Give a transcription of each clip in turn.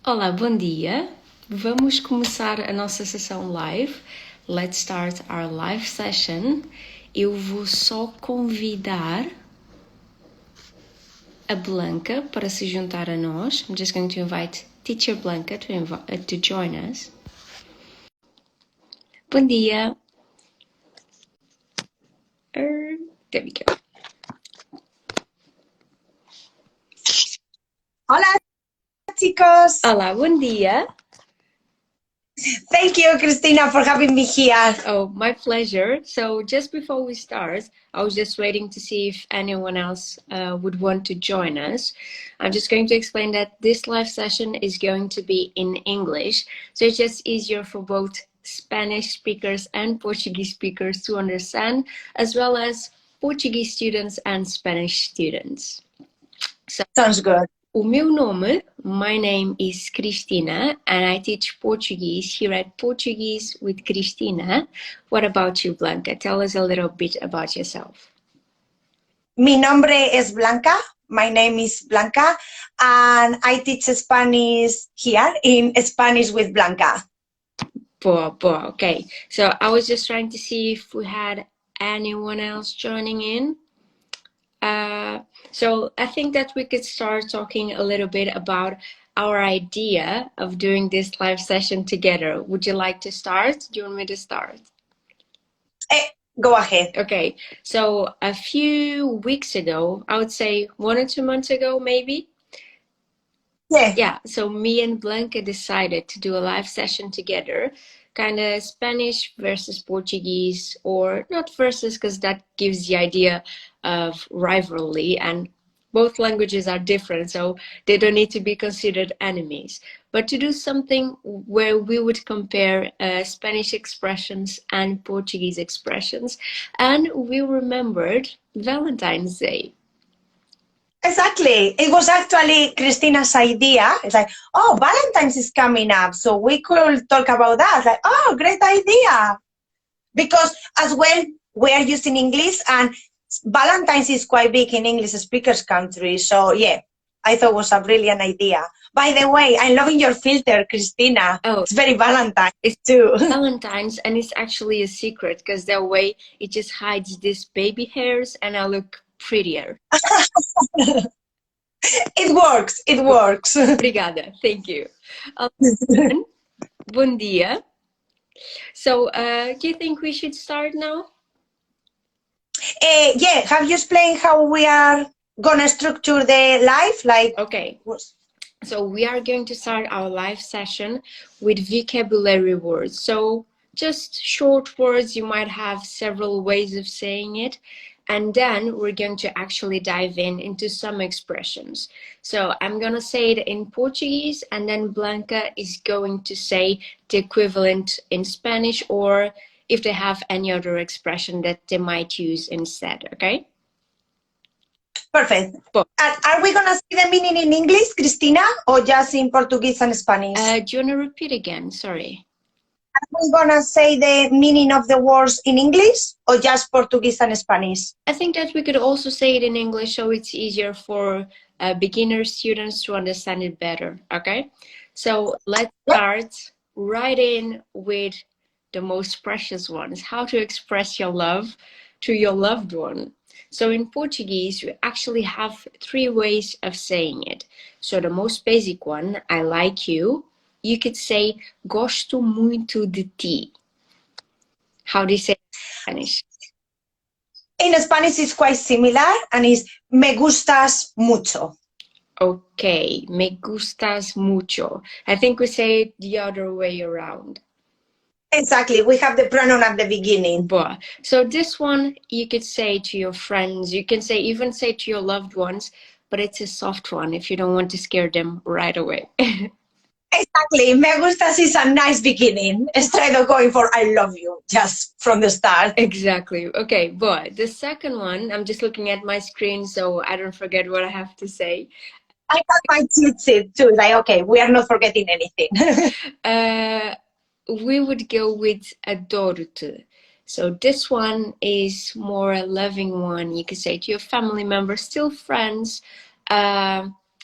Olá, bom dia. Vamos começar a nossa sessão live. Let's start our live session. Eu vou só convidar a Blanca para se juntar a nós. I'm just going to invite Teacher Blanca to join us. Bom dia. There we go. Hola, chicos. Olá, bom dia. Thank you, Cristina, for having me here. Oh, my pleasure. So just before we start, I was just waiting to see if anyone else would want to join us. I'm just going to explain that this live session is going to be in English. So it's just easier for both Spanish speakers and Portuguese speakers to understand, as well as Portuguese students and Spanish students. So, sounds good. O meu nome, my name is Cristina, and I teach Portuguese here at Portuguese with Cristina. What about you, Blanca? Tell us a little bit about yourself. Mi nombre es Blanca. My name is Blanca, and I teach Spanish here in Spanish with Blanca. Okay. So I was just trying to see if we had anyone else joining in. So I think that we could start talking a little bit about our idea of doing this live session together. Would you like to start? Do you want me to start? Go ahead. Okay, so a few weeks ago, I would say 1 or 2 months ago, maybe. Yeah, so me and Blanca decided to do a live session together, kind of Spanish versus Portuguese, or not versus, because that gives the idea of rivalry, and both languages are different, so they don't need to be considered enemies. But to do something where we would compare Spanish expressions and Portuguese expressions, and we remembered Valentine's Day. Exactly. It was actually Christina's idea. It's like, oh, Valentine's is coming up, so we could talk about that. Like, oh, great idea. Because as well, we are using English, and Valentine's is quite big in English speakers countries. So yeah, I thought it was a brilliant idea. By the way, I'm loving your filter, Cristina. Oh, it's very Valentine's it's too. Valentine's, and it's actually a secret, because that way it just hides these baby hairs and I look prettier. It works. It works. Obrigada. Thank you. Bom dia. So, do you think we should start now? Yeah. Have you explained how we are gonna structure the live? Like, okay. So we are going to start our live session with vocabulary words. So just short words. You might have several ways of saying it. And then we're going to actually dive into some expressions. So I'm going to say it in Portuguese, and then Blanca is going to say the equivalent in Spanish, or if they have any other expression that they might use instead, okay? Perfect. Are we going to see the meaning in English, Cristina, or just in Portuguese and Spanish? Do you want to repeat again? Sorry. Are we gonna say the meaning of the words in English or just Portuguese and Spanish? I think that we could also say it in English, so it's easier for beginner students to understand it better, okay? So let's start right in with the most precious ones, how to express your love to your loved one. So in Portuguese, we actually have 3 ways of saying it. So the most basic one, I like you. You could say, gosto muito de ti. How do you say it in Spanish? In Spanish, it's quite similar, and it's me gustas mucho. Okay, me gustas mucho. I think we say it the other way around. Exactly, we have the pronoun at the beginning. But so this one, you could say to your friends, you can say even say to your loved ones, but it's a soft one if you don't want to scare them right away. Exactly. Me gustas is a nice beginning instead of going for I love you just from the start. Exactly. Okay, but the second one, I'm just looking at my screen so I don't forget what I have to say. I got my cheat sheet too. Like, okay, we are not forgetting anything. We would go with adoro-te. So this one is more a loving one. You could say to your family members, still friends,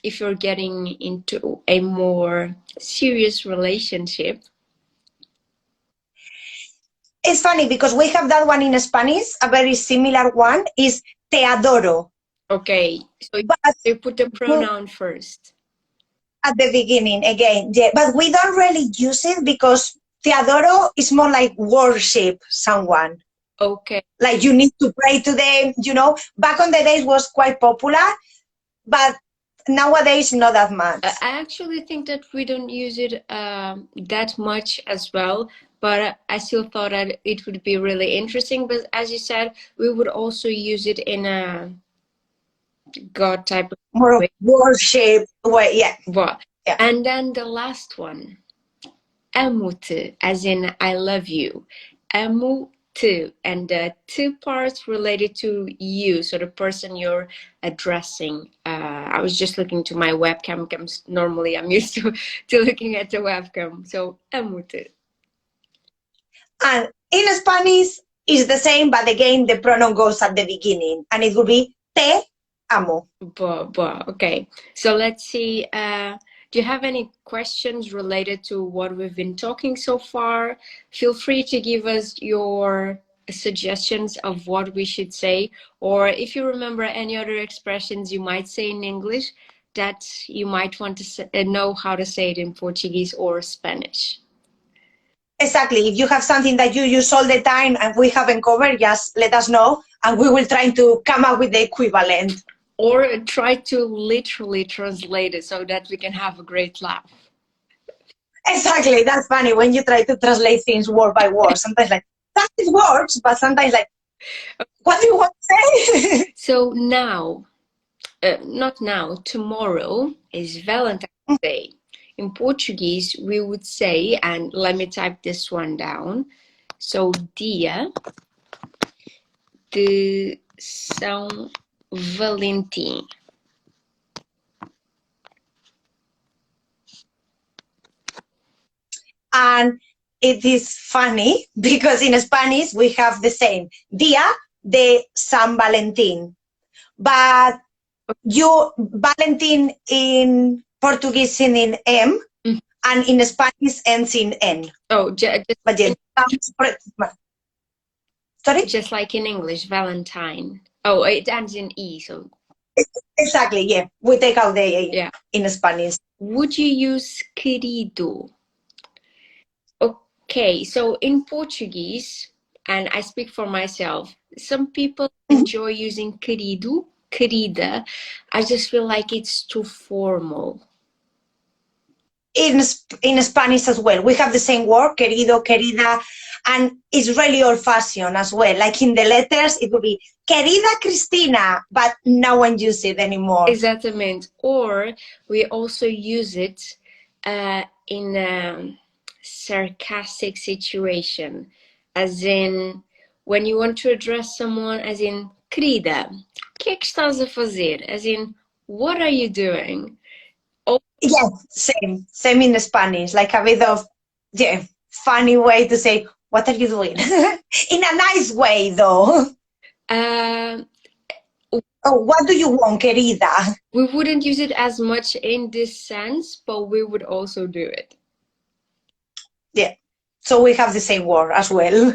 if you're getting into a more serious relationship. It's funny because we have that one in Spanish, a very similar one is te adoro. Okay, so you put the pronoun first. At the beginning, again, yeah, but we don't really use it because te adoro is more like worship someone. Okay. Like you need to pray to them, you know. Back on the days was quite popular, but nowadays not that much. I actually think that we don't use it that much as well, but I still thought that it would be really interesting. But as you said, we would also use it in a God type of more way. Worship way, yeah. Well, yeah. And then the last one, amo-te, as in I love you. Amo-te, and the two parts related to you, so the person you're addressing. I was just looking to my webcam because normally I'm used to looking at the webcam. So amo-te. And in Spanish is the same, but again the pronoun goes at the beginning, and it will be te amo. Okay, so let's see. Do you have any questions related to what we've been talking so far? Feel free to give us your suggestions of what we should say, or if you remember any other expressions you might say in English that you might want to know how to say it in Portuguese or Spanish. Exactly. If you have something that you use all the time and we haven't covered, just let us know, and we will try to come up with the equivalent. Or try to literally translate it so that we can have a great laugh. Exactly. That's funny when you try to translate things word by word. Sometimes like, that works, but sometimes like, what do you want to say? So now, not now, tomorrow is Valentine's Day. In Portuguese, we would say, and let me type this one down. So, dia de São Valentim. And it is funny because in Spanish we have the same, Día de San Valentín. But Valentín in Portuguese ends in M, and in Spanish ends in N. Oh, but yeah, sorry? Just like in English, Valentine. Oh, it ends in E, so. Exactly, yeah. We take out the A in Spanish. Would you use querido? Okay, so in Portuguese, and I speak for myself, some people enjoy using querido, querida. I just feel like it's too formal. In Spanish as well, we have the same word, querido, querida, and it's really old-fashioned as well. Like in the letters, it would be querida Cristina, but no one uses it anymore. Exatamente. Or we also use it in a sarcastic situation, as in when you want to address someone, as in querida, que é que estás a fazer? As in, what are you doing? Yeah, same in Spanish, like a bit of funny way to say, what are you doing? In a nice way, though. What do you want, querida? We wouldn't use it as much in this sense, but we would also do it. Yeah, so we have the same word as well.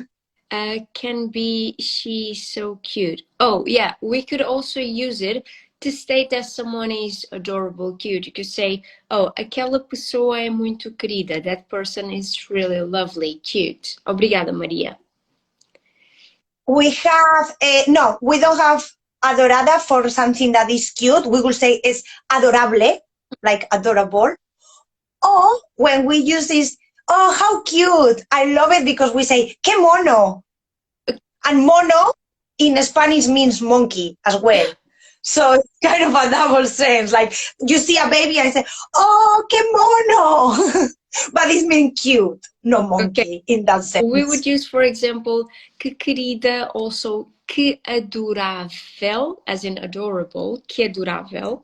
Can be, she's so cute. Oh, yeah, we could also use it to state that someone is adorable, cute. You could say, oh, aquela pessoa é muito querida. That person is really lovely, cute. Obrigada, Maria. We have, no, we don't have adorada for something that is cute. We will say it's adorable, like adorable. Or when we use this, oh, how cute. I love it because we say, que mono. And mono in Spanish means monkey as well. So it's kind of a double sense. Like you see a baby and say, oh, que mono. But it means cute, no monkey in that sense. We would use, for example, que querida, also que adorável, as in adorable, que adorável.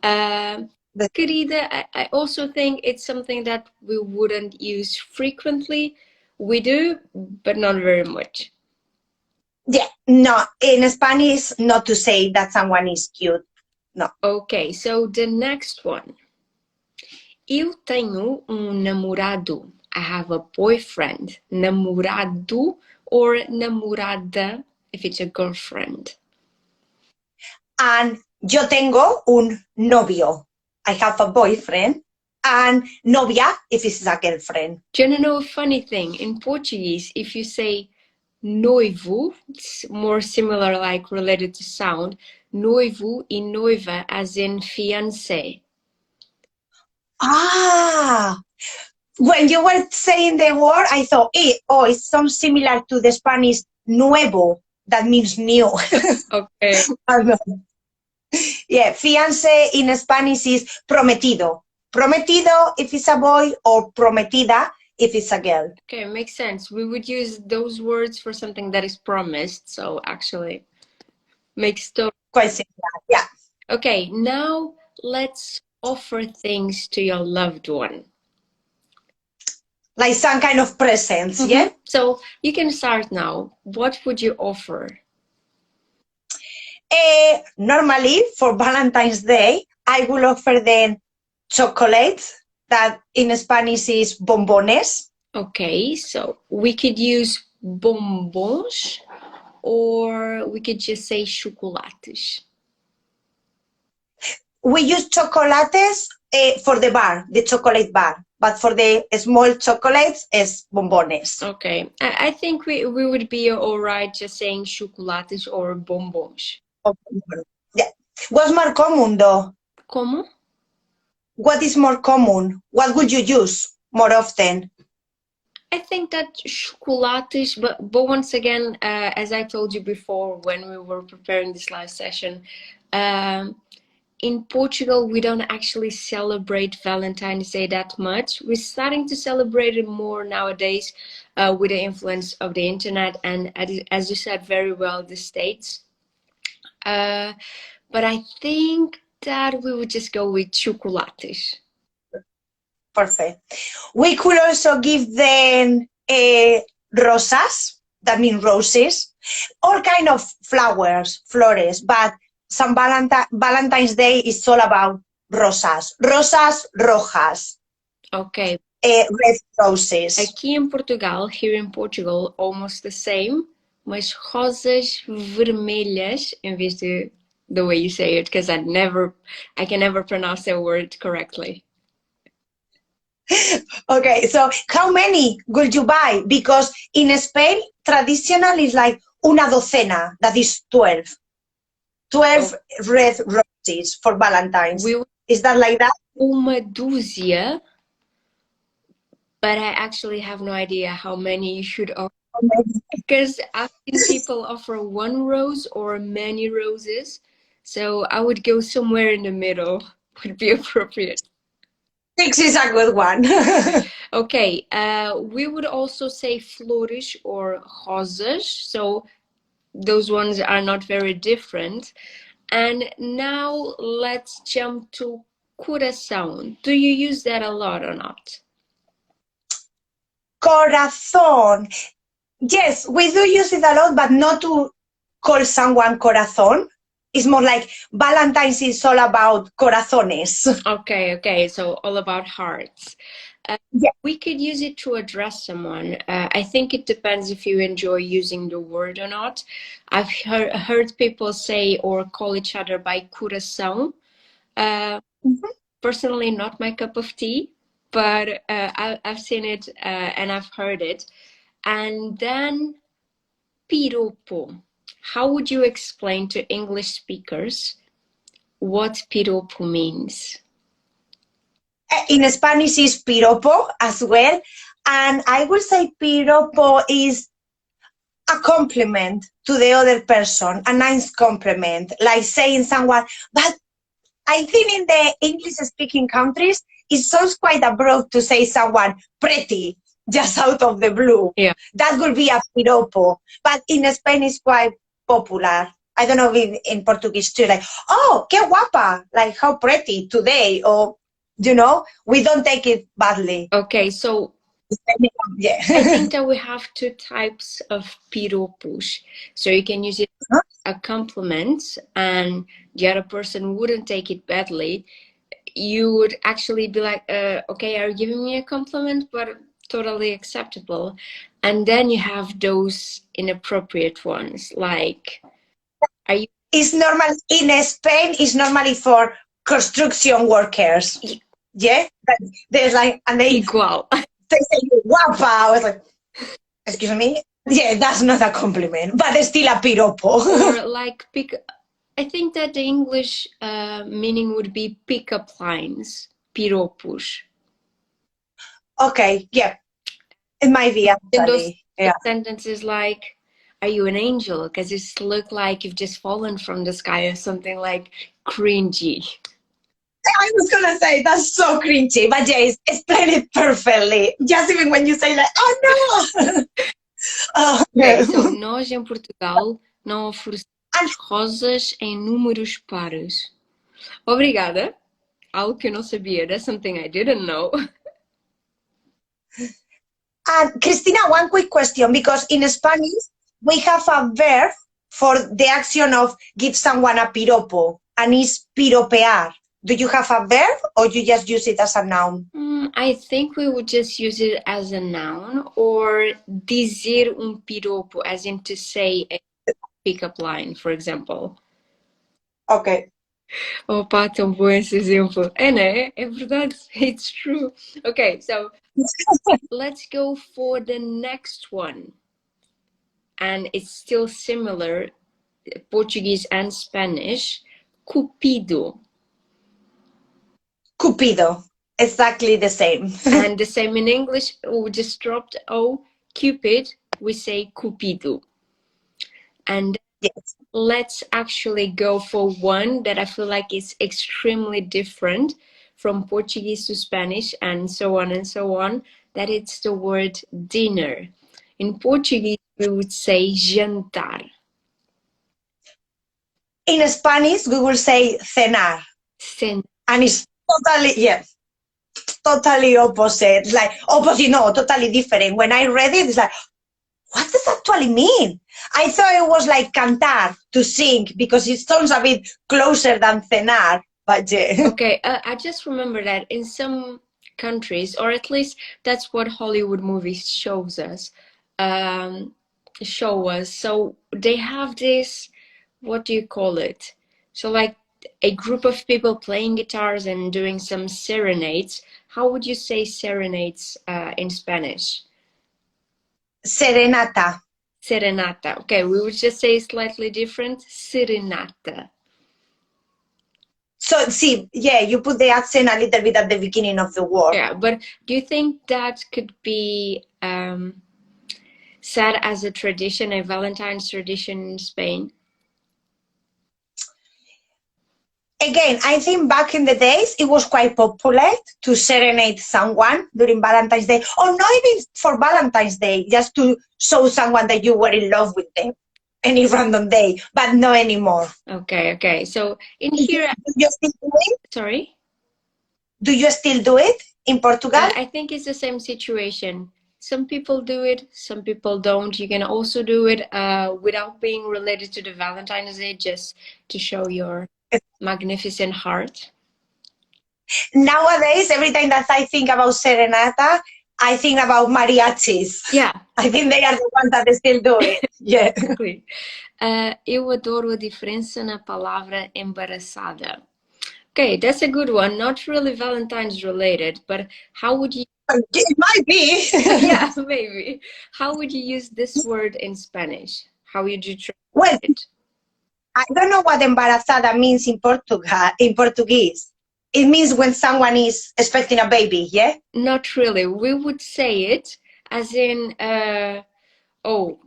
Querida, I also think it's something that we wouldn't use frequently. We do, but not very much. Yeah, no, in Spanish, not to say that someone is cute. No. Okay, so the next one. Eu tenho namorado. I have a boyfriend. Namorado or namorada if it's a girlfriend. And yo tengo un novio. I have a boyfriend. And novia if it's a girlfriend. Do you know a funny thing? In Portuguese, if you say noivo, it's more similar, like related to sound. Noivo e noiva as in fiancé. Ah, when you were saying the word, I thought, it sounds similar to the Spanish nuevo. That means new. Okay. Yeah, fiancé in Spanish is prometido. Prometido if it's a boy, or prometida if it's a girl. Okay, makes sense. We would use those words for something that is promised, so actually makes total Quite similar, yeah. Okay, now let's offer things to your loved one. Like some kind of presents, yeah? So you can start now. What would you offer? Normally, for Valentine's Day, I will offer them chocolate, that in Spanish is bombones. Okay, so we could use bombons, or we could just say chocolates. We use chocolates for the bar, the chocolate bar, but for the small chocolates, is bombones. Okay, I think we would be all right just saying chocolates or bombons. Yeah. What's more common, though? ¿Cómo? What is more common? What would you use more often? I think that chocolates, but once again, as I told you before when we were preparing this live session, in Portugal, we don't actually celebrate Valentine's Day that much. We're starting to celebrate it more nowadays with the influence of the internet and, as you said very well, the States. But I think that we would just go with chocolates. Perfect. We could also give them rosas, that means roses, all kind of flowers, flores, but Valentine's Day is all about rosas. Rosas rojas. Okay. Red roses. Aqui em Portugal, here in Portugal, almost the same, mas rosas vermelhas, em vez de the way you say it, because I can never pronounce that word correctly. Okay, so how many would you buy? Because in Spain, traditional is like una docena, that is 12. 12 red roses for Valentine's. Is that like that? Uma dúzia, but I actually have no idea how many you should offer. Because I've seen people offer one rose or many roses. So I would go somewhere in the middle, would be appropriate. 6 is a good one. Okay, we would also say flores or rosas. So those ones are not very different. And now let's jump to coração. Do you use that a lot or not? Corazón. Yes, we do use it a lot, but not to call someone corazón. It's more like Valentine's is all about corazones. Okay, so all about hearts. Yeah. We could use it to address someone. I think it depends if you enjoy using the word or not. I've heard people say or call each other by coração. Personally, not my cup of tea, but I've seen it and I've heard it. And then piropo. How would you explain to English speakers what piropo means? In Spanish is piropo as well. And I would say piropo is a compliment to the other person, a nice compliment, like saying someone, but I think in the English-speaking countries, it sounds quite abroad to say someone pretty, just out of the blue. Yeah. That would be a piropo. But in Spain, it's quite popular. I don't know if in Portuguese too, like, oh, qué guapa, like how pretty today, or, you know, we don't take it badly. Okay, so Yeah. I think that we have two types of piropos. So you can use it as a compliment and the other person wouldn't take it badly. You would actually be like, okay, are you giving me a compliment? But totally acceptable. And then you have those inappropriate ones, like, are you... It's normal in Spain. It's normally for construction workers. Yeah, there's like, and they Igual. They say guapa. I was like, excuse me. Yeah, that's not a compliment, but it's still a piropo. Or like I think that the English meaning would be pick-up lines, piropos. Okay, yeah, it might be actually. Those sentences like, are you an angel? Because it look like you've just fallen from the sky or something, like cringy. I was gonna say that's so cringy, but yeah, explain it perfectly. Just even when you say like, oh no. Okay, so nós em Portugal não oferecemos rosas em números pares. Obrigada. Algo que eu não sabia. That's something I didn't know. Cristina, one quick question, because in Spanish we have a verb for the action of give someone a piropo, and it's piropear. Do you have a verb or you just use it as a noun? I think we would just use it as a noun, or dizer piropo, as in to say a pick-up line, for example. Okay. Opa, tão bom esse exemplo. É, né? É verdade. It's true. Okay, so let's go for the next one. And it's still similar, Portuguese and Spanish. Cupido. Cupido. Exactly the same. And the same in English. We just dropped O. Cupid. We say Cupido. And yes, let's actually go for one that I feel like is extremely different from Portuguese to Spanish and so on and so on, that it's the word dinner. In Portuguese, we would say jantar. In Spanish, we will say cenar. And it's totally, yes, totally opposite. Like, opposite, no, totally different. When I read it, it's like, what does that actually mean? I thought it was like cantar, to sing, because it sounds a bit closer than cenar. But yeah. Okay, I just remember that in some countries, or at least that's what Hollywood movies shows us, so they have this, what do you call it? So like a group of people playing guitars and doing some serenades. How would you say serenades in Spanish? Serenata. Serenata. Okay, we would just say slightly different. Serenata. So, see, yeah, you put the accent a little bit at the beginning of the word. Yeah, but do you think that could be said as a tradition, a Valentine's tradition in Spain? Again, I think back in the days, it was quite popular to serenade someone during Valentine's Day, or not even for Valentine's Day, just to show someone that you were in love with them any random day, but not anymore. Okay. So in here... Do you still do it? Sorry? Do you still do it in Portugal? I think it's the same situation. Some people do it, some people don't. You can also do it without being related to the Valentine's Day, just to show your magnificent heart. Nowadays, every time that I think about serenata, I think about mariachis. Yeah. I think they are the ones that still do it. Yeah. Exactly. Eu adoro a diferença na palavra embaraçada. Okay, that's a good one. Not really Valentine's related, but how would you... It might be. Yeah, maybe. How would you use this word in Spanish? How would you translate it? I don't know what embarazada means in Portuguese. It means when someone is expecting a baby, yeah? Not really. We would say it as in, oh,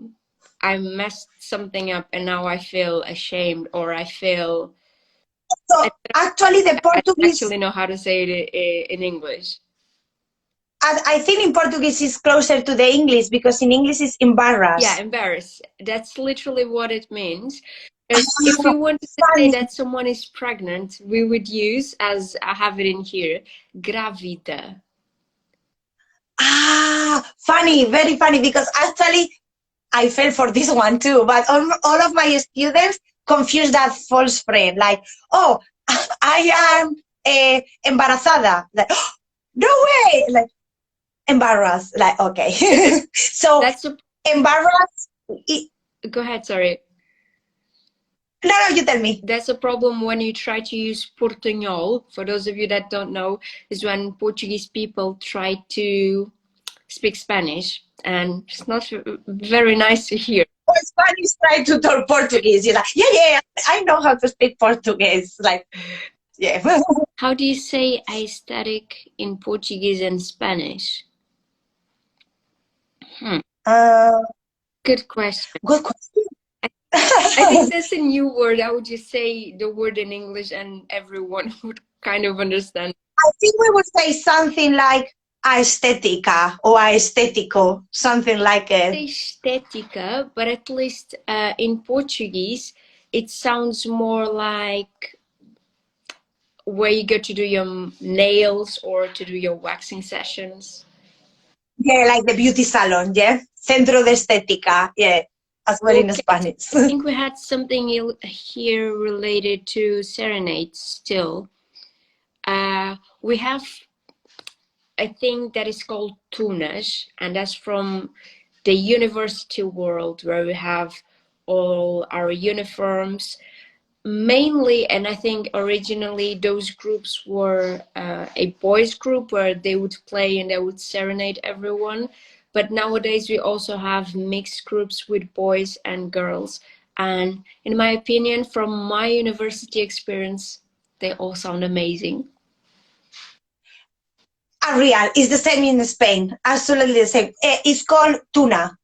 I messed something up and now I feel ashamed, or I feel... So actually the Portuguese... I don't actually know how to say it in English. I think in Portuguese is closer to the English, because in English it's embarrassed. Yeah, embarrassed. That's literally what it means. If we wanted to say that someone is pregnant, we would use, as I have it in here, grávida. Funny, very funny, because actually I fell for this one too, but all of my students confuse that false friend, like, oh, I am embarazada. Like, oh, no way! Like, embarrassed. Like, okay. So, embarrassed. Go ahead, sorry. No, you tell me. That's a problem when you try to use portunhol. For those of you that don't know, is when Portuguese people try to speak Spanish, and it's not very nice to hear. Or Spanish try to talk Portuguese. You're like, yeah, I know how to speak Portuguese. Like, yeah. How do you say aesthetic in Portuguese and Spanish? Good question. Good question. I think that's a new word. I would just say the word in English and everyone would kind of understand. I think we would say something like aesthetica or aesthetico, something like it. Estética, but at least in Portuguese, it sounds more like where you go to do your nails or to do your waxing sessions. Yeah, like the beauty salon, yeah? Centro de estética, yeah, as well in Spanish. I think we had something here related to serenades still. We have, I think that is called tunas, and that's from the university world where we have all our uniforms. Mainly, and I think originally those groups were a boys group where they would play and they would serenade everyone. But nowadays we also have mixed groups with boys and girls. And in my opinion, from my university experience, they all sound amazing. Real, it's the same in Spain, absolutely the same. It's called tuna,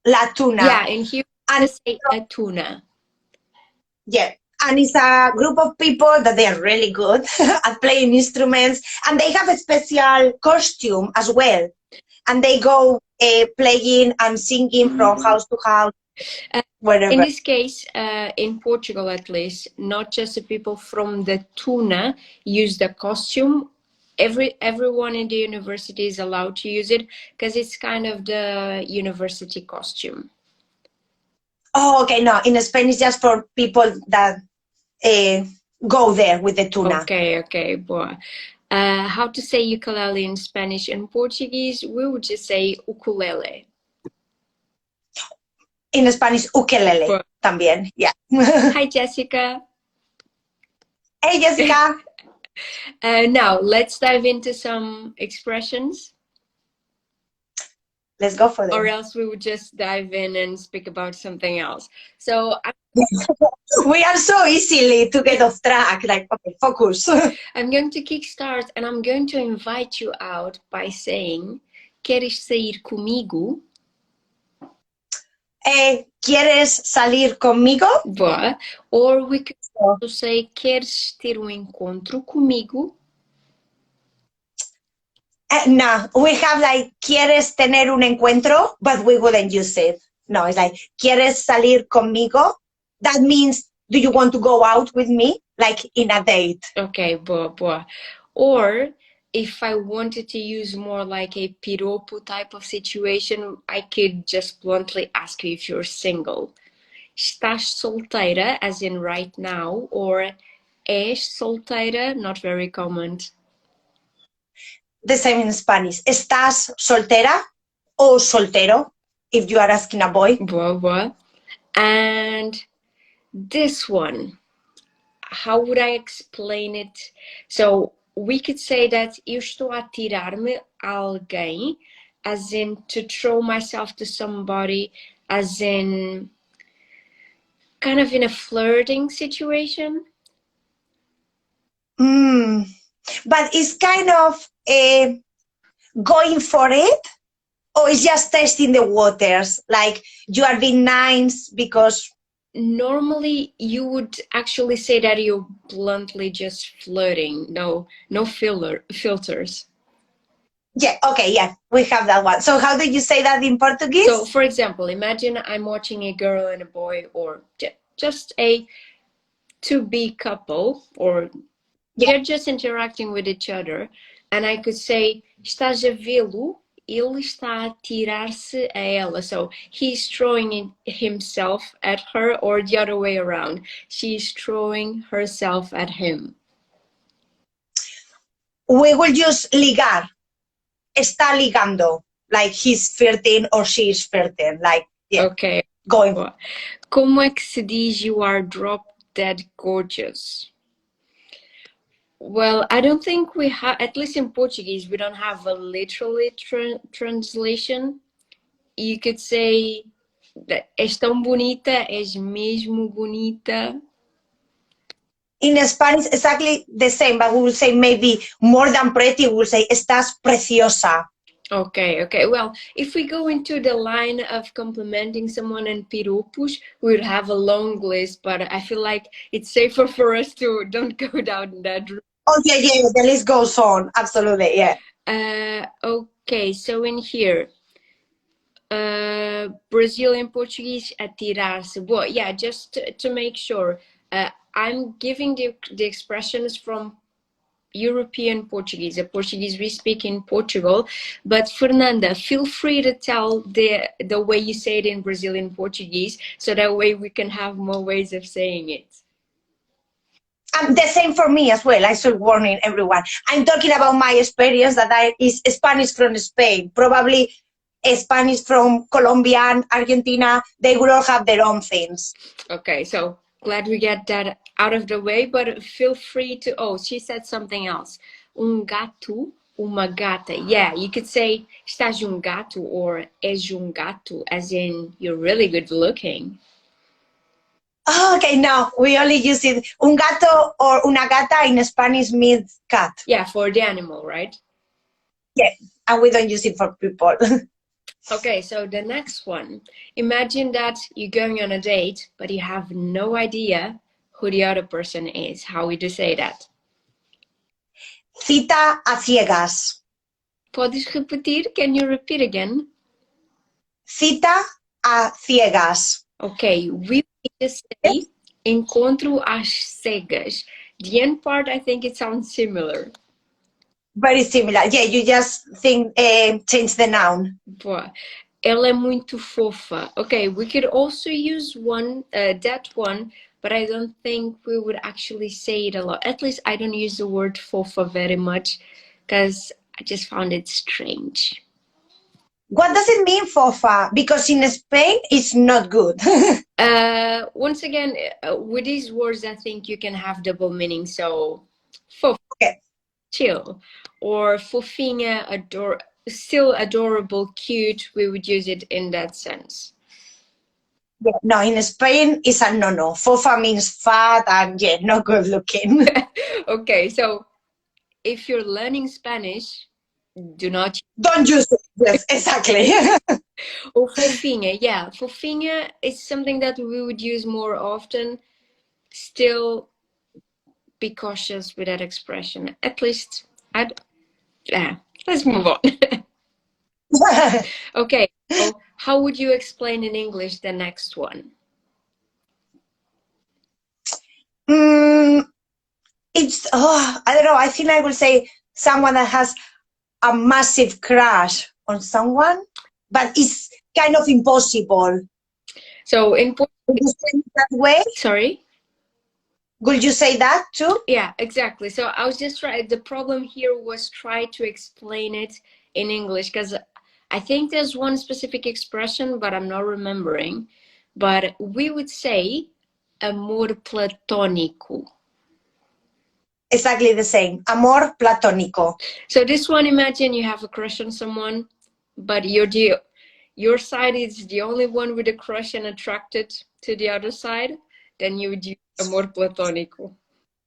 la tuna. Yeah, and here we say a tuna. Yeah. And it's a group of people that they are really good at playing instruments, and they have a special costume as well. And they go playing and singing from house to house, wherever. In this case, in Portugal at least, not just the people from the tuna use the costume. Everyone in the university is allowed to use it because it's kind of the university costume. Oh, okay. No, in Spain it's just for people that go there with the tuna. Okay. Boa. How to say ukulele in Spanish and Portuguese? We would just say ukulele. In Spanish, ukulele Boa. También, yeah. Hi, Jessica. Hey, Jessica. Now, let's dive into some expressions. Let's go for them. Or else we would just dive in and speak about something else. So we are so easily to get off track. Like, okay, focus. I'm going to kickstart and I'm going to invite you out by saying, queréis sair comigo? ¿Quieres salir conmigo? Boa. Or we could also say, queres ter encontro comigo? No, we have like, ¿quieres tener un encuentro? But we wouldn't use it. No, it's like, ¿quieres salir conmigo? That means, do you want to go out with me? Like in a date. Okay, boa. Or if I wanted to use more like a piropo type of situation, I could just bluntly ask you if you're single. Estás solteira, as in right now, or és solteira, not very common. The same in Spanish. ¿Estás soltera o soltero? If you are asking a boy. Boa. And this one, how would I explain it? So we could say that eu estou a tirar-me a alguém, as in to throw myself to somebody, as in kind of in a flirting situation. But it's kind of going for it, or it's just testing the waters, like you are being nice because... Normally you would actually say that you're bluntly just flirting, no filters. Yeah, okay, yeah, we have that one. So how do you say that in Portuguese? So for example, imagine I'm watching a girl and a boy, or just a to-be couple, or they're just interacting with each other, and I could say, estás a vê-lo? ele está a tirar-se a ela. So he's throwing himself at her, or the other way around. She's throwing herself at him. We will use ligar. Está ligando. Like he's flirting or she's flirting. Like, yeah. Okay. Going. Como é que se diz you are drop dead gorgeous? Well, I don't think we have, at least in Portuguese, we don't have a literally translation. You could say, és tão bonita, és mesmo bonita. In Spanish, exactly the same, but we will say maybe more than pretty, we will say, estás preciosa. Okay. Well, if we go into the line of complimenting someone in piropos, we would have a long list, but I feel like it's safer for us to don't go down that route. Oh, yeah, the list goes on. Absolutely, yeah. Okay, so in here, Brazilian Portuguese, atirar-se. Well, yeah, just to make sure, I'm giving the expressions from European Portuguese, a Portuguese we speak in Portugal. But Fernanda, feel free to tell the way you say it in Brazilian Portuguese, so that way we can have more ways of saying it. The same for me as well. I should warning everyone. I'm talking about my experience that is Spanish from Spain. Probably Spanish from Colombia and Argentina. They will all have their own things. Okay, so glad we get that out of the way, but feel free to, oh, she said something else. Gato, uma gata. Yeah, you could say, estás gato, or és gato, as in, you're really good looking. Oh, okay, no, we only use it. Un gato or una gata in Spanish means cat. Yeah, for the animal, right? Yeah, and we don't use it for people. Okay, so the next one. Imagine that you're going on a date, but you have no idea who the other person is. How would you say that? Cita a ciegas. Podes repetir? Can you repeat again? Cita a ciegas. Okay, we just say encontro às cegas. The end part, I think it sounds similar. Very similar. Yeah, you just think change the noun. Boa. Ela é muito fofa. Okay, we could also use that one, but I don't think we would actually say it a lot. At least I don't use the word fofa very much, because I just found it strange. What does it mean, fofa? Because in Spain, it's not good. Once again, with these words, I think you can have double meaning. So, fofa, okay. Chill, or fofinha, still adorable, cute. We would use it in that sense. Yeah, no, in Spain, it's a no-no. Fofa means fat and, yeah, not good looking. Okay, so if you're learning Spanish, don't use it. Yes, exactly. Or fofinha, yeah. Fofinha is something that we would use more often. Still be cautious with that expression. At least, let's move on. Okay, so how would you explain in English the next one? It's, I don't know, I think I will say someone that has a massive crush on someone, but it's kind of impossible. So in Portuguese, would you say it that way? Sorry? Would you say that too? Yeah, exactly. So I was just trying, the problem here was try to explain it in English, because I think there's one specific expression, but I'm not remembering. But we would say amor platónico. Exactly the same. Amor platónico. So this one, imagine you have a crush on someone, but your side is the only one with a crush and attracted to the other side, then you would use amor platónico.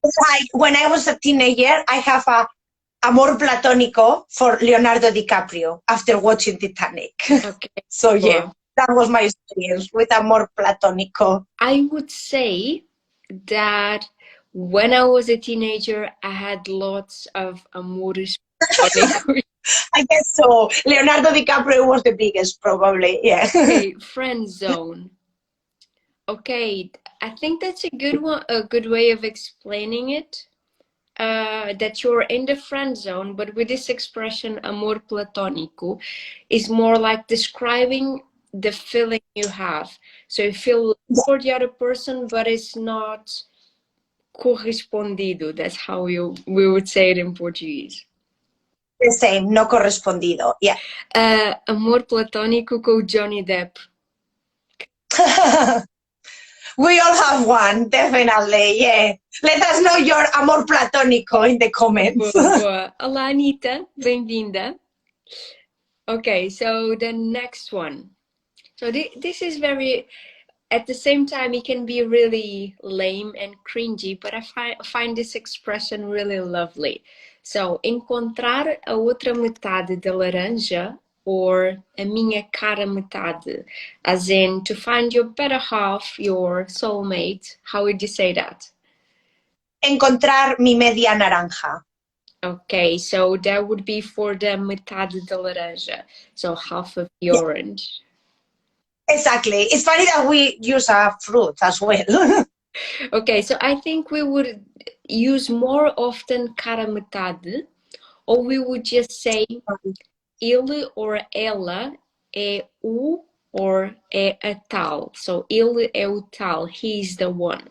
Like when I was a teenager, I have a amor platónico for Leonardo DiCaprio after watching Titanic. Okay. So yeah, that was my experience with amor platónico. I would say that when I was a teenager, I had lots of amores platónicos. I guess so. Leonardo DiCaprio was the biggest, probably. Yeah. Okay, friend zone. Okay, I think that's a good one, a good way of explaining it. that you're in the friend zone, but with this expression, amor platónico, is more like describing the feeling you have. So you feel love for the other person, but it's not correspondido. That's how we would say it in Portuguese. The same, no correspondido, yeah. Amor platónico com Johnny Depp. We all have one, definitely, yeah. Let us know your amor platónico in the comments. Boa, boa. Olá, Anita. Bem-vinda. Okay, so the next one. So this is very, at the same time, it can be really lame and cringy, but I find this expression really lovely. So, encontrar a outra metade da laranja, or a minha cara metade, as in to find your better half, your soulmate. How would you say that? Encontrar mi media naranja. Okay, so that would be for the metade da laranja, so half of the orange. Exactly. It's funny that we use a fruit as well. Okay, so I think we would use more often cara metade, or we would just say ele or ela é o or é a tal. So ele é o tal, he's the one.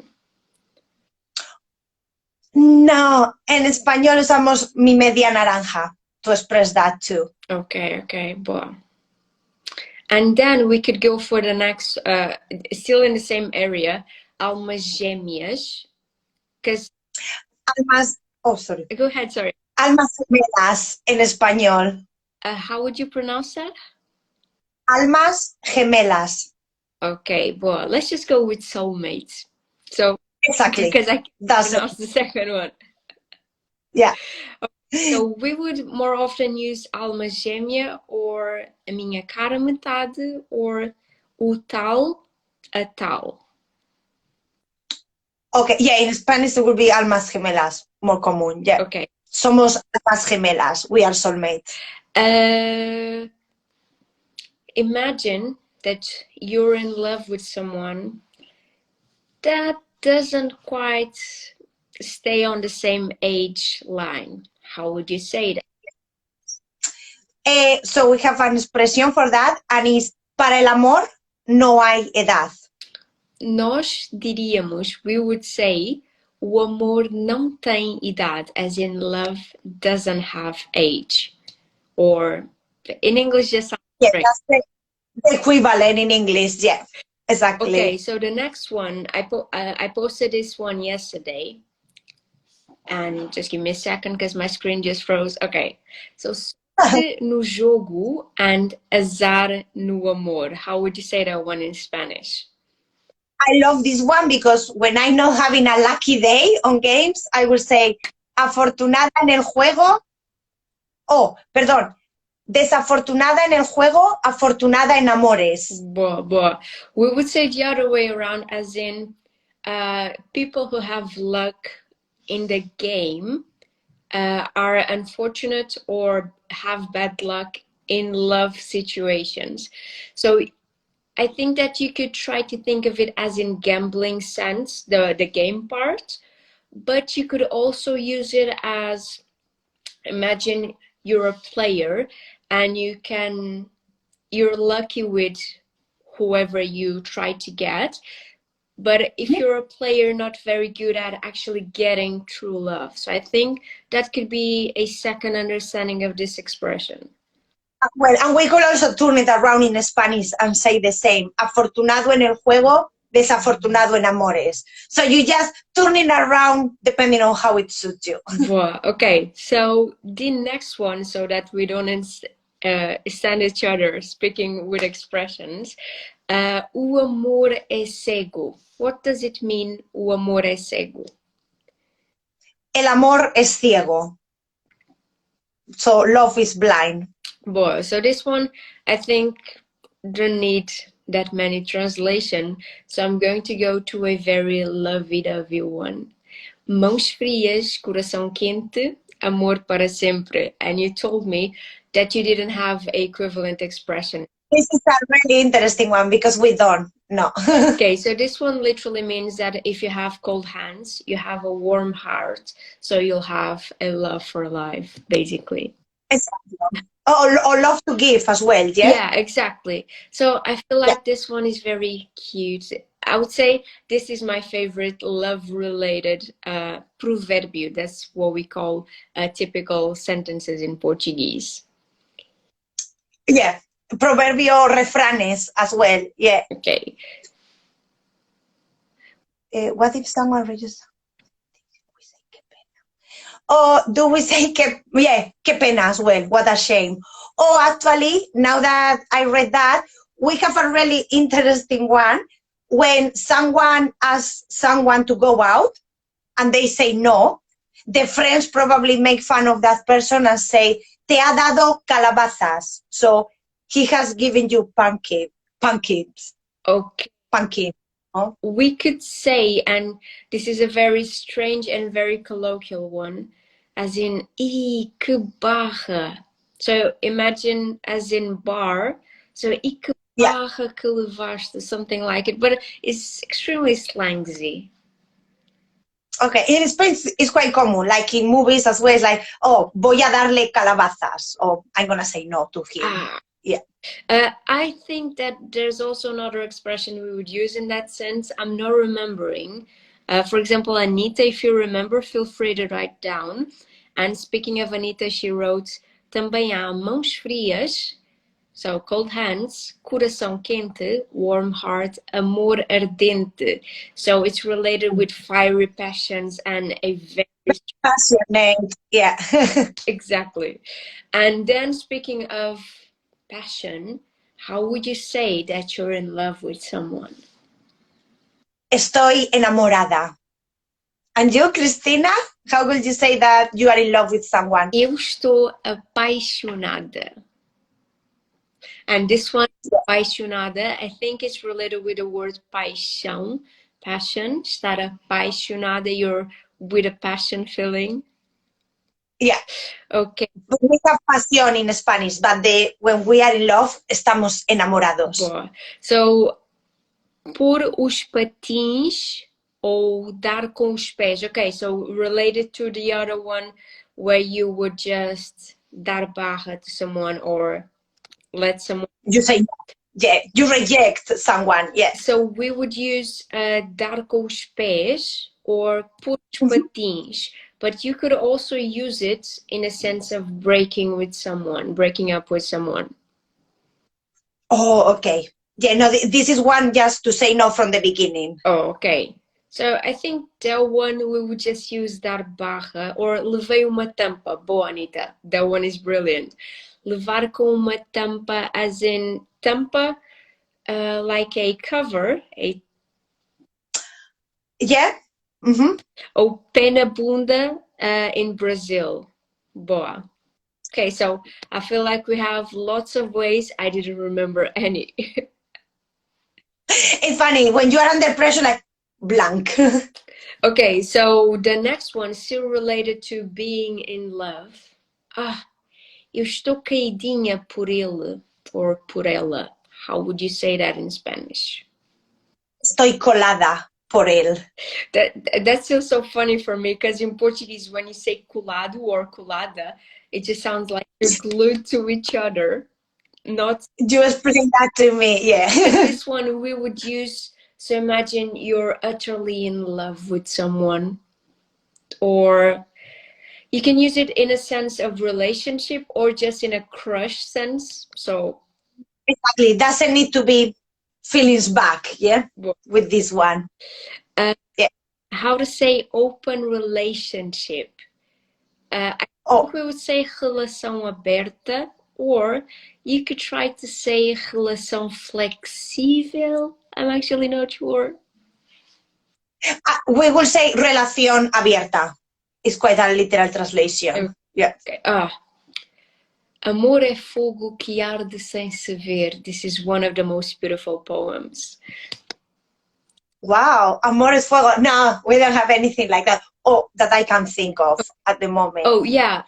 No, en español usamos mi media naranja to express that too. Okay, boa. And then we could go for the next, still in the same area, almas gêmeas. Sorry. Go ahead, sorry. Almas gemelas en español. How would you pronounce that? Almas gemelas. Okay, boa. Let's just go with soulmates. So, exactly. Because I can't pronounce the second one. Yeah. So we would more often use alma gêmea, or a minha cara metade, or o tal, a tal. Okay, yeah, in Spanish it would be almas gemelas, more common, yeah. Okay. Somos almas gemelas, we are soulmates. Imagine that you're in love with someone that doesn't quite stay on the same age line. How would you say that? So we have an expression for that, and it's para el amor no hay edad. Nós diríamos, we would say, o amor não tem idade, as in love doesn't have age. Or in English, just that's the equivalent in English, yeah, exactly. Okay, so the next one, I posted this one yesterday. And just give me a second because my screen just froze. Okay, so sorte no jogo and azar no amor. How would you say that one in Spanish? I love this one because when I'm not having a lucky day on games, I will say afortunada en el juego. Oh, perdón. Desafortunada en el juego, afortunada en amores. Boa. We would say the other way around, as in people who have luck in the game are unfortunate or have bad luck in love situations. So I think that you could try to think of it as in gambling sense, the game part, but you could also use it as, imagine you're a player and you're lucky with whoever you try to get. But if you're a player not very good at actually getting true love. So I think that could be a second understanding of this expression. Well, and we could also turn it around in Spanish and say the same. Afortunado en el juego, desafortunado en amores. So you just turn it around depending on how it suits you. Wow. Okay, so the next one, so that we don't stand each other speaking with expressions. O amor é cego. What does it mean, o amor é cego? El amor es ciego. So love is blind. Boy, so this one, I think, don't need that many translation. So I'm going to go to a very lovey-dovey one. Mãos frias, coração quente, amor para sempre. And you told me that you didn't have an equivalent expression in This is a really interesting one because we don't know. Okay, so this one literally means that if you have cold hands, you have a warm heart, so you'll have a love for life, basically. Exactly. Or love to give as well, yeah? Yeah, exactly. So I feel like this one is very cute. I would say this is my favorite love-related provérbio. That's what we call typical sentences in Portuguese. Yeah, proverbio refranes as well, yeah. Okay. What if someone reaches? Or do we say qué pena as well, what a shame. Or actually, now that I read that, we have a really interesting one when someone asks someone to go out and they say no, the friends probably make fun of that person and say, te ha dado calabazas. So he has given you pancakes. Okay. Pancakes. Oh. We could say, and this is a very strange and very colloquial one, as in, que barra. So imagine as in bar. So, que barra que levaste, something like it. But it's extremely slangy. Okay, in Spain it's quite common, like in movies as well. It's like, oh, voy a darle calabazas, or I'm gonna say no to him. Yeah. I think that there's also another expression we would use in that sense. I'm not remembering. For example, Anita, if you remember, feel free to write down. And speaking of Anita, she wrote, também há mãos frias, so cold hands, coração quente, warm heart, amor ardente. So it's related with fiery passions and a very passionate, yeah. Exactly. And then speaking of passion, how would you say that you're in love with someone? Estoy enamorada. And you, Cristina, how would you say that you are in love with someone? Eu estou apaixonada. And this one, apaixonada, I think it's related with the word paixão, passion. Estar apaixonada, you're with a passion feeling. Yeah. Okay. We have pasión in Spanish, but when we are in love, estamos enamorados. Boa. So, pôr os patins ou dar com os pés. Okay, so related to the other one where you would just dar barra to someone or let someone... You say, yeah, you reject someone, yes. So we would use dar com os pés or pôr os patins. But you could also use it in a sense of breaking up with someone. Oh, okay. Yeah, no, this is one just to say no from the beginning. Oh, okay. So I think that one we would just use dar barra or levei uma tampa. Boa, Anita. That one is brilliant. Levar com uma tampa as in tampa, like a cover. Yeah. Mm-hmm. Ou pé na bunda in Brazil. Boa. Okay, so I feel like we have lots of ways. I didn't remember any. It's funny, when you are under pressure, like blank. Okay, so the next one, still related to being in love. Eu estou caidinha por ele or por ela. How would you say that in Spanish? Estoy colada por él. That's still so funny for me because in Portuguese, when you say colado or colada, it just sounds like you're glued to each other. Not you explain that to me, yeah. This one we would use, so imagine you're utterly in love with someone, or you can use it in a sense of relationship or just in a crush sense. So exactly, doesn't need to be feelings back, yeah, with this one. Yeah. How to say open relationship? I think we would say relação aberta, or you could try to say relação flexível. I'm actually not sure. We will say relación abierta. It's quite a literal translation. Okay. Yeah. Okay. Amor é fogo que arde sem se ver. This is one of the most beautiful poems. Wow, amor es fuego. No, we don't have anything like that. that I can think of at the moment. Oh, yeah.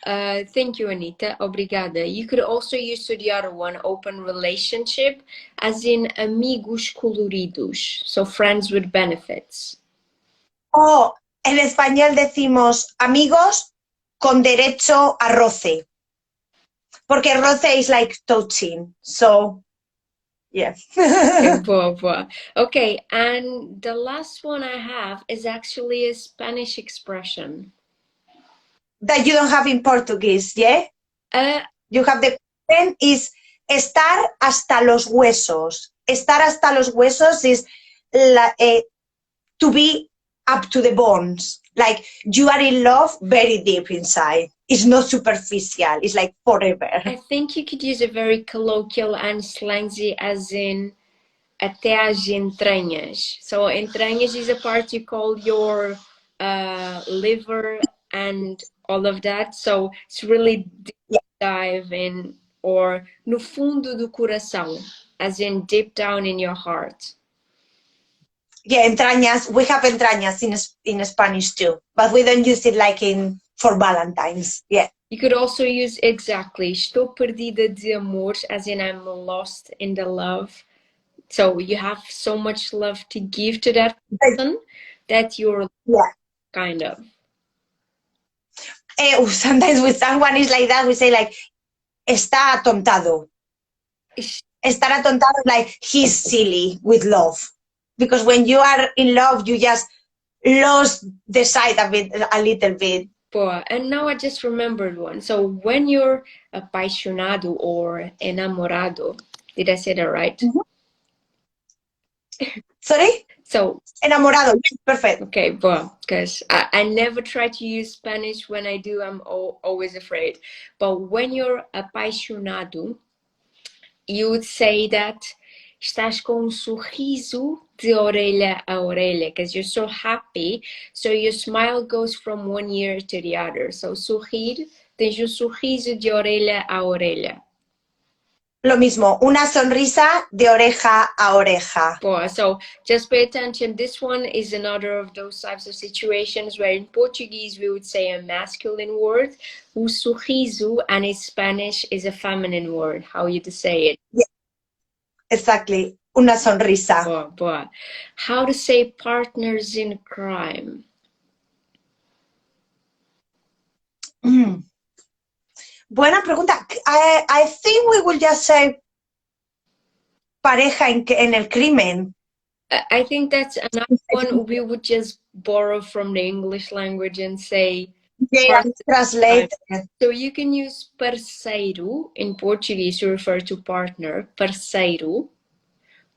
Thank you, Anita. Obrigada. You could also use the other one, open relationship, as in amigos coloridos. So friends with benefits. Oh, en español decimos amigos con derecho a roce. Porque roce is like touching. So, yeah. Boa, boa. Okay, and the last one I have is actually a Spanish expression. That you don't have in Portuguese, yeah? You have the question is estar hasta los huesos. Estar hasta los huesos is to be up to the bones. Like you are in love very deep inside. It's not superficial. It's like forever. I think you could use a very colloquial and slangy as in até as entranhas. So entranhas is a part you call your liver and all of that. So it's really deep dive in, or no fundo do coração, as in deep down in your heart. Yeah, entrañas. We have entrañas in Spanish too, but we don't use it like for Valentine's. Yeah. You could also use exactly estou perdida de amor, as in I'm lost in the love. So you have so much love to give to that person that you're kind of. Sometimes with someone is like that, we say like, está atontado. Estar atontado, like he's silly with love. Because when you are in love, you just lost the sight of it a little bit. And now I just remembered one. So when you're apaixonado or enamorado, did I say that right? Mm-hmm. Sorry? So enamorado, perfect. Okay, because I never try to use Spanish. When I do, I'm always afraid. But when you're apaixonado, you would say that estás com sorriso de orelha a orelha, because you're so happy. So your smile goes from one ear to the other. So sorrir, tens sorriso de orelha a orelha. Lo mismo, una sonrisa de oreja a oreja. So just pay attention. This one is another of those types of situations where in Portuguese we would say a masculine word. O sorriso, and in Spanish is a feminine word. How you to say it? Yeah. Exactly. Una sonrisa. How to say partners in crime? Buena pregunta. I think we will just say pareja en el crimen. I think that's another one we would just borrow from the English language and say. Yeah, translate. So you can use parceiro in Portuguese to refer to partner. Parceiro.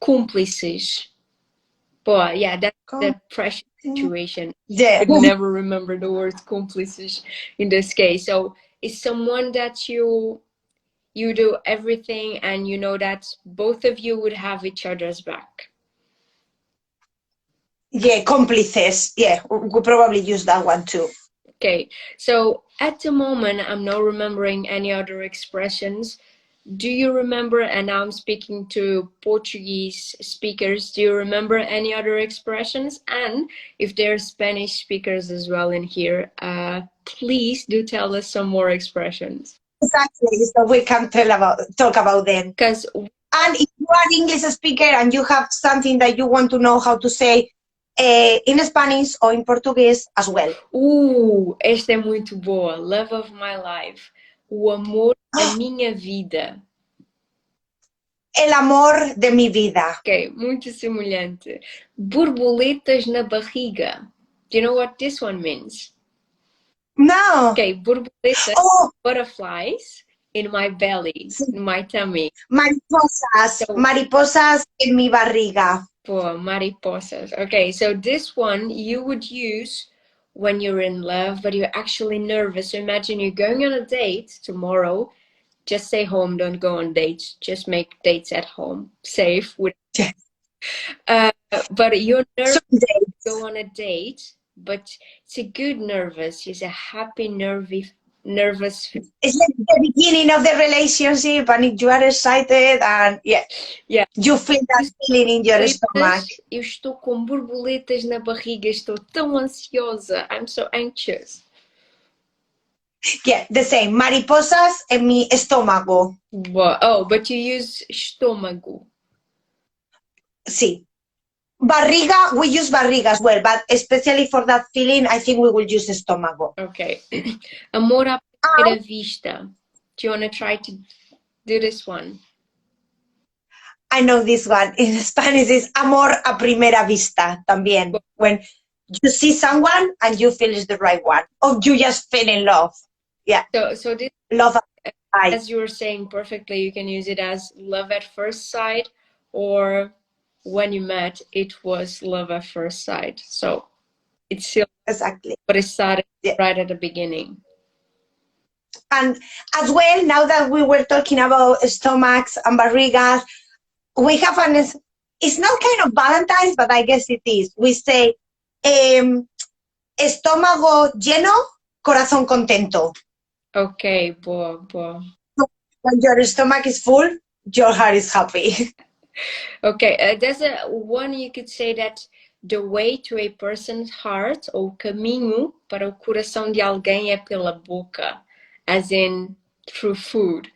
Cúmplices. Yeah, that's the pressure situation. Yeah. I could never remember the word cúmplices in this case. So it's someone that you do everything and you know that both of you would have each other's back. Yeah, cómplices. Yeah, we'll probably use that one too. Okay, so at the moment, I'm not remembering any other expressions. Do you remember, and now I'm speaking to Portuguese speakers, do you remember any other expressions? And if there are Spanish speakers as well in here, please do tell us some more expressions. Exactly, so we can talk about them. And if you are English speaker and you have something that you want to know how to say in Spanish or in Portuguese as well. Esta é muito boa. Love of my life. O amor da minha vida. El amor de mi vida. Ok, muito semelhante. Borboletas na barriga. Do you know what this one means? No. Okay, borboletas, butterflies in my belly, in my tummy. Mariposas. Mariposas en mi barriga. Mariposas. Okay, so this one you would use when you're in love, but you're actually nervous. So imagine you're going on a date tomorrow. Just stay home, don't go on dates. Just make dates at home, safe. But you're nervous to go on a date, but it's a good nervous. It's a happy, nervous. It's like the beginning of the relationship, and you are excited, and yeah, you feel that feeling in your stomach. Eu estou com borboletas na barriga, estou tão ansiosa. I'm so anxious. Yeah, the same. Mariposas en mi estómago. But you use estómago. Sí. Barriga, we use barriga as well, but especially for that feeling, I think we will use estómago. Okay. Amor à primeira vista. Do you want to try to do this one? I know this one. In Spanish, it's amor a primera vista también. When you see someone and you feel it's the right one, or you just fell in love. Yeah. So this love, as you were saying perfectly, you can use it as love at first sight, or when you met, it was love at first sight. So it's still exactly, but it started right at the beginning. And as well, now that we were talking about stomachs and barrigas, we have it's not kind of Valentine's, but I guess it is. We say, estómago lleno, corazón contento. Okay, boa. When your stomach is full, your heart is happy. Okay, there's one you could say that the way to a person's heart, ou caminho para o coração de alguém é pela boca, as in through food.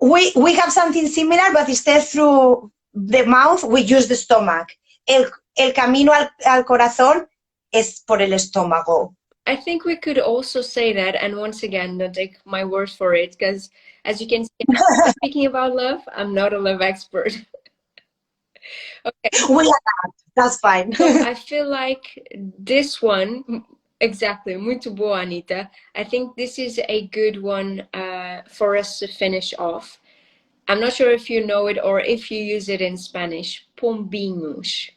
We have something similar, but instead through the mouth, we use the stomach. El camino al corazón es por el estómago. I think we could also say that, and once again, don't take my word for it, because as you can see, speaking about love, I'm not a love expert. Okay. We are not. That's fine. So I feel like this one, exactly, muito boa, Anita. I think this is a good one for us to finish off. I'm not sure if you know it or if you use it in Spanish. Pombinhos.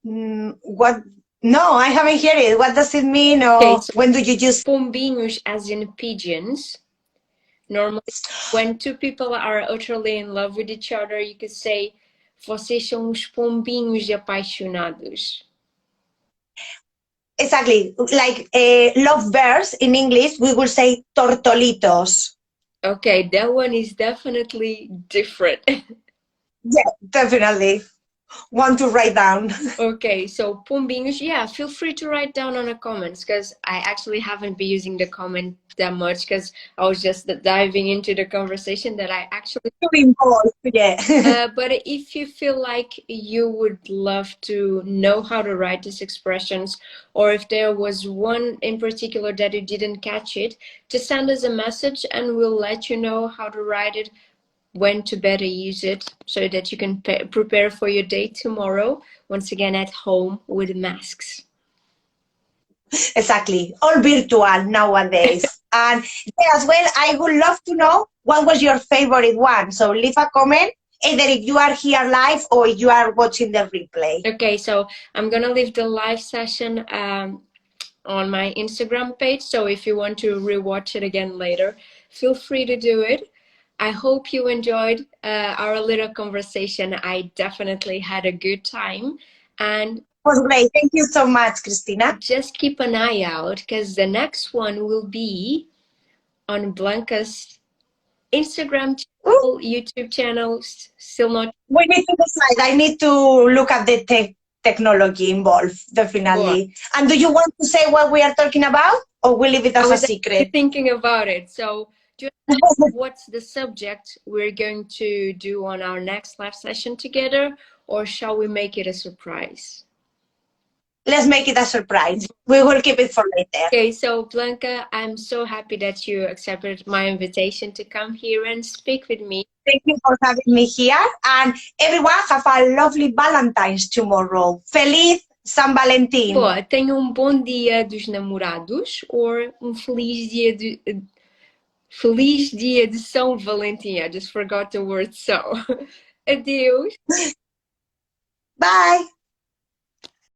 What? No, I haven't heard it. What does it mean? Or okay, so when do you use pombinhos, as in pigeons? Normally, when two people are utterly in love with each other, you could say, vocês são uns pombinhos apaixonados. Exactly. Like love birds in English, we will say tortolitos. Okay, that one is definitely different. Yeah, definitely. One to write down. Okay, so pombinhos, yeah, feel free to write down on the comments, because I actually haven't been using the comment that much because I was just diving into the conversation that I actually involved. Yeah. But if you feel like you would love to know how to write these expressions, or if there was one in particular that you didn't catch it, just send us a message and we'll let you know how to write it, when to better use it, so that you can prepare for your date tomorrow, once again at home with masks. Exactly. All virtual nowadays. And as well, I would love to know what was your favorite one. So leave a comment, either if you are here live or if you are watching the replay. Okay, so I'm going to leave the live session on my Instagram page. So if you want to rewatch it again later, feel free to do it. I hope you enjoyed our little conversation. I definitely had a good time. And it was great. Thank you so much, Cristina. Just keep an eye out, because the next one will be on Blanca's Instagram channel, YouTube channel. Still not. We need to decide. I need to look at the technology involved, definitely. Cool. And do you want to say what we are talking about, or we leave it as a secret? Thinking about it. So what's the subject we're going to do on our next live session together, or shall we make it a surprise? Let's make it a surprise. We will keep it for later. Okay, so Blanca, I'm so happy that you accepted my invitation to come here and speak with me. Thank you for having me here. And everyone, have a lovely Valentine's tomorrow. Feliz San Valentín. Boa, tenha bom dia dos namorados, or feliz dia de... Feliz dia de São Valentim. I just forgot the word so. Adeus. Bye.